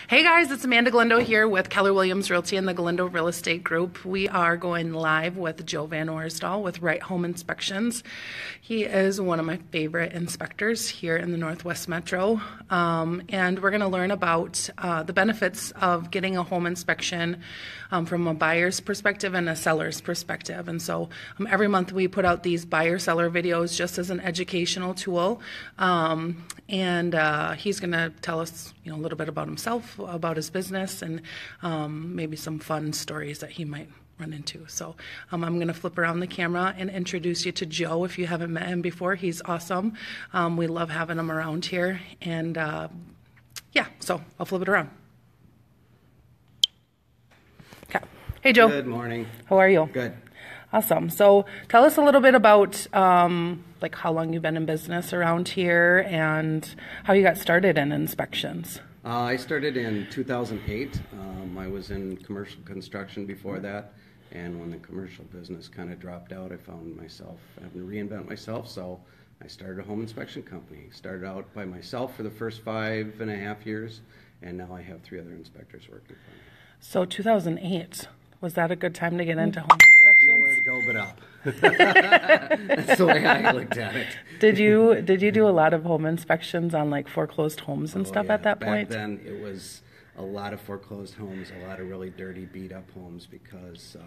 Hey guys, it's Amanda Galindo here with Keller Williams Realty and the Galindo Real Estate Group. We are going live with Joe Van Orsdol with Right Home Inspections. He is one of my favorite inspectors here in the Northwest Metro, and we're going to learn about the benefits of getting a home inspection from a buyer's perspective and a seller's perspective. And so every month we put out these buyer-seller videos just as an educational tool, and he's going to tell us a little bit about himself, about his business, and maybe some fun stories that he might run into. So I'm going to flip around the camera and introduce you to Joe. If you haven't met him before, he's awesome. We love having him around here. And yeah, so I'll flip it around. Okay. Hey, Joe. Good morning. How are you? Good. Awesome. So tell us a little bit about like how long you've been in business around here and how you got started in inspections. I started in 2008. I was in commercial construction before that, and when the commercial business kind of dropped out, I found myself having to reinvent myself, so I started a home inspection company. Started out by myself for the first 5.5 years, and now I have 3 other inspectors working for me. So 2008, was that a good time to get into home There's inspections? nowhere to go but up. That's the way I looked at it. Did you do a lot of home inspections on like foreclosed homes and stuff at that point? Back then, it was a lot of foreclosed homes, a lot of really dirty, beat-up homes because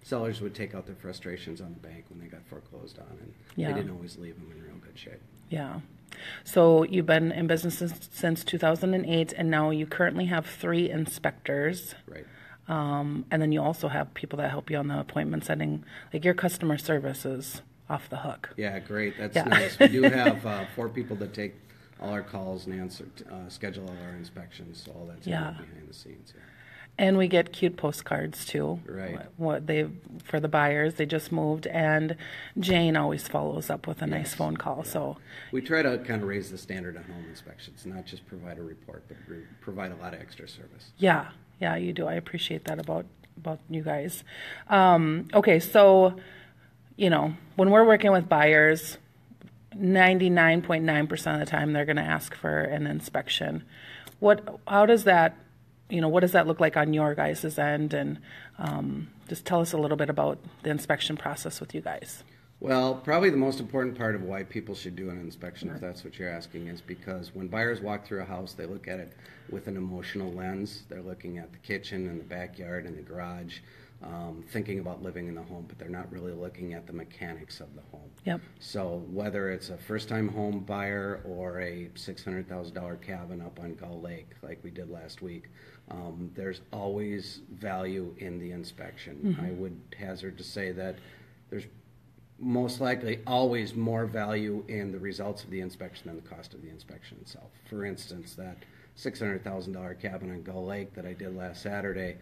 sellers would take out their frustrations on the bank when they got foreclosed on, and they didn't always leave them in real good shape. Yeah. So you've been in business since 2008, and now you currently have 3 inspectors. Right. And then you also have people that help you on the appointment setting. Like your customer service is off the hook. Yeah, great. That's nice. We do have 4 people that take all our calls and schedule all our inspections. So all that's behind the scenes. Yeah. And we get cute postcards too. Right. For the buyers, they just moved, and Jane always follows up with a nice phone call. Yeah. So we try to kind of raise the standard on home inspections, not just provide a report, but provide a lot of extra service. Yeah. Yeah, you do. I appreciate that about you guys. Okay, so, when we're working with buyers, 99.9% of the time they're going to ask for an inspection. How does that, what does that look like on your guys' end? And just tell us a little bit about the inspection process with you guys. Well, probably the most important part of why people should do an inspection, if that's what you're asking, is because when buyers walk through a house, they look at it with an emotional lens. They're looking at the kitchen and the backyard and the garage, thinking about living in the home, but they're not really looking at the mechanics of the home. Yep. So whether it's a first-time home buyer or a $600,000 cabin up on Gull Lake like we did last week, there's always value in the inspection. I would hazard to say that there's most likely always more value in the results of the inspection than the cost of the inspection itself. For instance, that $600,000 cabin on Gull Lake that I did last Saturday,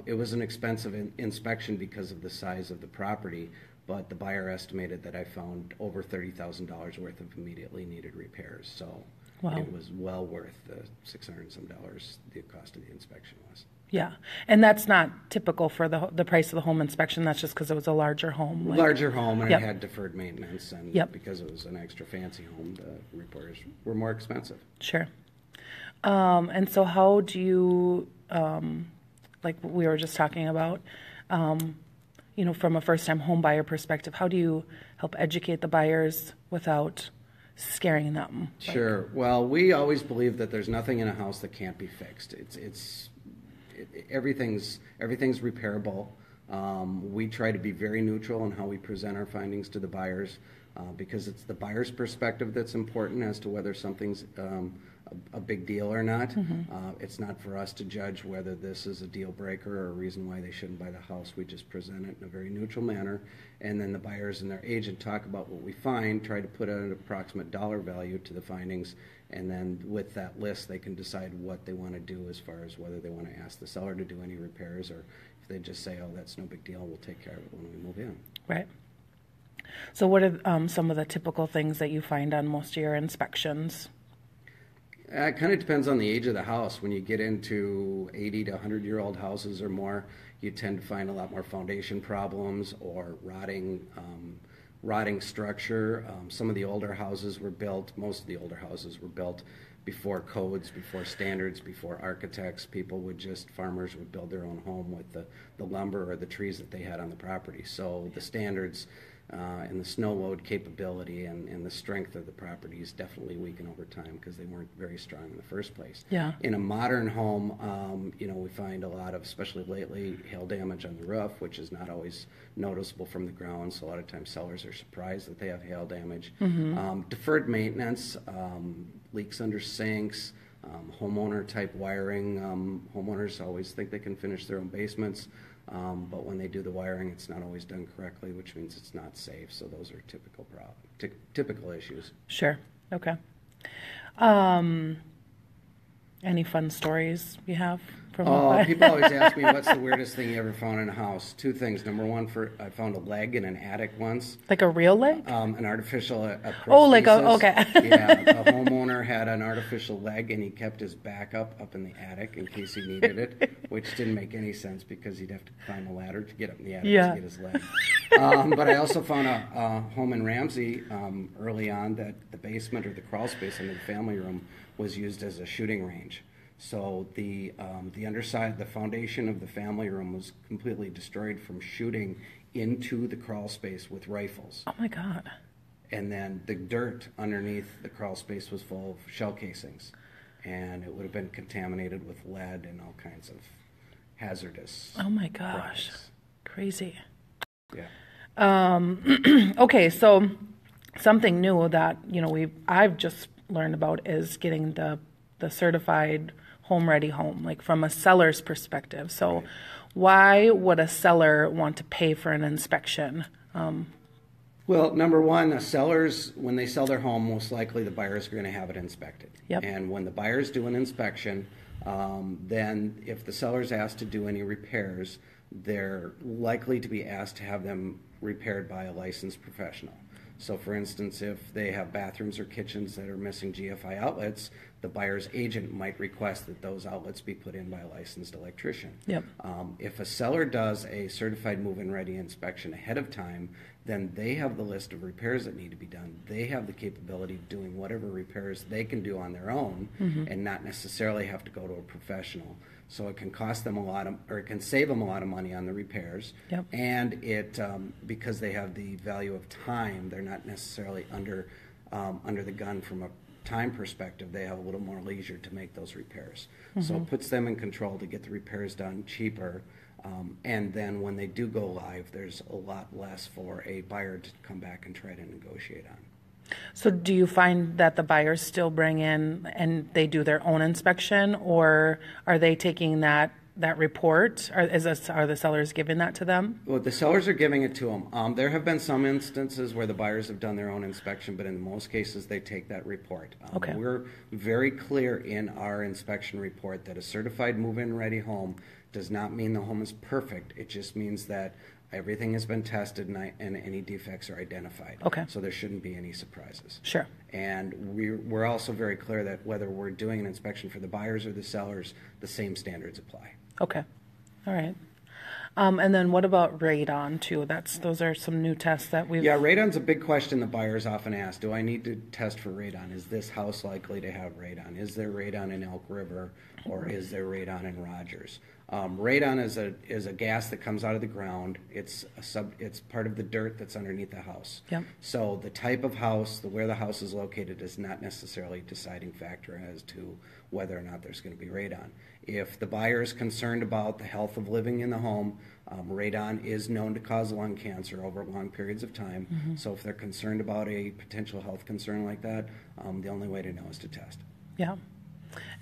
it was an expensive inspection because of the size of the property, but the buyer estimated that I found over $30,000 worth of immediately needed repairs. So it was well worth the $600 and some dollars the cost of the inspection was. Yeah, and that's not typical for the price of the home inspection. That's just because it was a larger home. Larger home, and it had deferred maintenance, and because it was an extra fancy home, the repairs were more expensive. Sure. And so how do you, like we were just talking about, from a first-time home buyer perspective, how do you help educate the buyers without scaring them? Sure. Well, we always believe that there's nothing in a house that can't be fixed. Everything's repairable. We try to be very neutral in how we present our findings to the buyers because it's the buyer's perspective that's important as to whether something's a big deal or not. It's not for us to judge whether this is a deal breaker or a reason why they shouldn't buy the house. We just present it in a very neutral manner, and then the buyers and their agent talk about what we find, try to put an approximate dollar value to the findings, and then with that list they can decide what they want to do as far as whether they want to ask the seller to do any repairs, or if they just say, oh, that's no big deal, we'll take care of it when we move in. Right. So what are some of the typical things that you find on most of your inspections? It kind of depends on the age of the house. When you get into 80 to 100-year-old houses or more, you tend to find a lot more foundation problems or rotting structure. Some of the older houses were built, most of the older houses were built before codes, before standards, before architects, farmers would build their own home with the lumber or the trees that they had on the property. So the standards and the snow load capability and the strength of the properties definitely weaken over time because they weren't very strong in the first place. Yeah. In a modern home, we find a lot of, especially lately, hail damage on the roof, which is not always noticeable from the ground. So a lot of times sellers are surprised that they have hail damage. Deferred maintenance, leaks under sinks, homeowner type wiring. Homeowners always think they can finish their own basements. But when they do the wiring, it's not always done correctly, which means it's not safe. So those are typical issues. Sure. Okay. Any fun stories you have from people always ask me, what's the weirdest thing you ever found in a house? Two things. Number one, I found a leg in an attic once. Like a real leg? An artificial. Okay. Yeah, a homeowner had an artificial leg, and he kept his back up in the attic in case he needed it, which didn't make any sense because he'd have to climb a ladder to get up in the attic to get his leg. But I also found a home in Ramsey early on that the basement or the crawl space under the family room was used as a shooting range. So the underside, the foundation of the family room was completely destroyed from shooting into the crawl space with rifles. Oh my God. And then the dirt underneath the crawl space was full of shell casings. And it would have been contaminated with lead and all kinds of hazardous Oh my gosh. products. Crazy. Yeah. Okay, so something new that, I've just learned about is getting the certified home ready home, like from a seller's perspective. So Right. Why would a seller want to pay for an inspection? Well, number one, sellers, when they sell their home, most likely the buyers are going to have it inspected. Yep. And when the buyers do an inspection, then if the seller's asked to do any repairs, they're likely to be asked to have them repaired by a licensed professional. So for instance, if they have bathrooms or kitchens that are missing GFI outlets, the buyer's agent might request that those outlets be put in by a licensed electrician. Yep. If a seller does a certified move-in ready inspection ahead of time, then they have the list of repairs that need to be done. They have the capability of doing whatever repairs they can do on their own and not necessarily have to go to a professional. So it can cost them it can save them a lot of money on the repairs. Yep. And it, because they have the value of time, they're not necessarily under the gun from a time perspective. They have a little more leisure to make those repairs. So it puts them in control to get the repairs done cheaper. And then when they do go live, there's a lot less for a buyer to come back and try to negotiate on. So do you find that the buyers still bring in and they do their own inspection, or are they taking that report? Are the sellers giving that to them? Well, the sellers are giving it to them. There have been some instances where the buyers have done their own inspection, but in most cases they take that report. Okay. We're very clear in our inspection report that a certified move-in ready home does not mean the home is perfect. It just means that everything has been tested and any defects are identified. Okay. So there shouldn't be any surprises. Sure. And we're also very clear that whether we're doing an inspection for the buyers or the sellers, the same standards apply. Okay. All right. And then what about radon too? Those are some new tests that we've... Yeah, radon's a big question that buyers often ask. Do I need to test for radon? Is this house likely to have radon? Is there radon in Elk River, or is there radon in Rogers? Radon is a gas that comes out of the ground. It's part of the dirt that's underneath the house. Yep. So the type of house, where the house is located, is not necessarily a deciding factor as to whether or not there's going to be radon. If the buyer is concerned about the health of living in the home, radon is known to cause lung cancer over long periods of time. So if they're concerned about a potential health concern like that, the only way to know is to test. Yeah.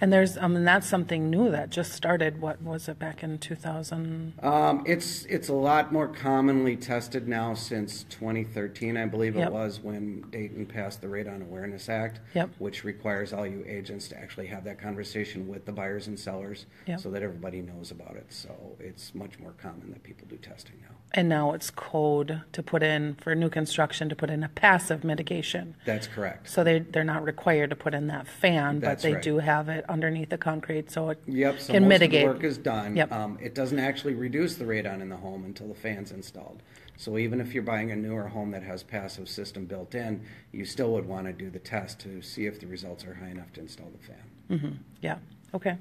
And there's, that's something new that just started. What was it, back in 2000? It's a lot more commonly tested now since 2013, I believe it was, when Dayton passed the Radon Awareness Act, which requires all you agents to actually have that conversation with the buyers and sellers so that everybody knows about it. So it's much more common that people do testing now. And now it's code to put in, for new construction, to put in a passive mitigation. That's correct. So they're not required to put in that fan, but That's they right. do have it underneath the concrete, so it Yep, so can most mitigate. of the work is done. Yep. It doesn't actually reduce the radon in the home until the fan's installed. So even if you're buying a newer home that has passive system built in, you still would want to do the test to see if the results are high enough to install the fan. Yeah, okay.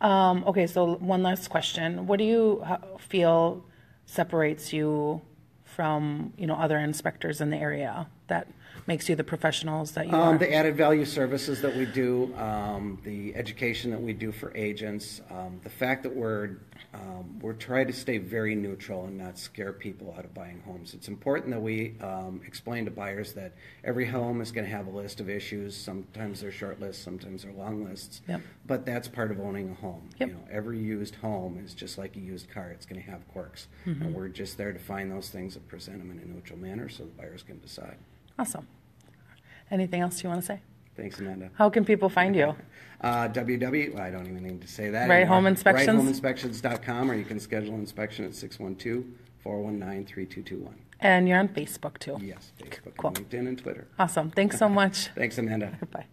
Okay, so one last question. What do you feel separates you from, other inspectors in the area that makes you the professionals that you are? The added value services that we do, the education that we do for agents, the fact that we're trying to stay very neutral and not scare people out of buying homes. It's important that we explain to buyers that every home is going to have a list of issues. Sometimes they're short lists, sometimes they're long lists. Yep. But that's part of owning a home. Yep. Every used home is just like a used car. It's going to have quirks. And we're just there to find those things and present them in a neutral manner so the buyers can decide. Awesome. Anything else you want to say? Thanks, Amanda. How can people find you? I don't even need to say that. Right Home Inspections? RightHomeInspections.com, or you can schedule an inspection at 612-419-3221. And you're on Facebook too. Yes, Facebook, Cool. and LinkedIn, and Twitter. Awesome. Thanks so much. Thanks, Amanda. Bye.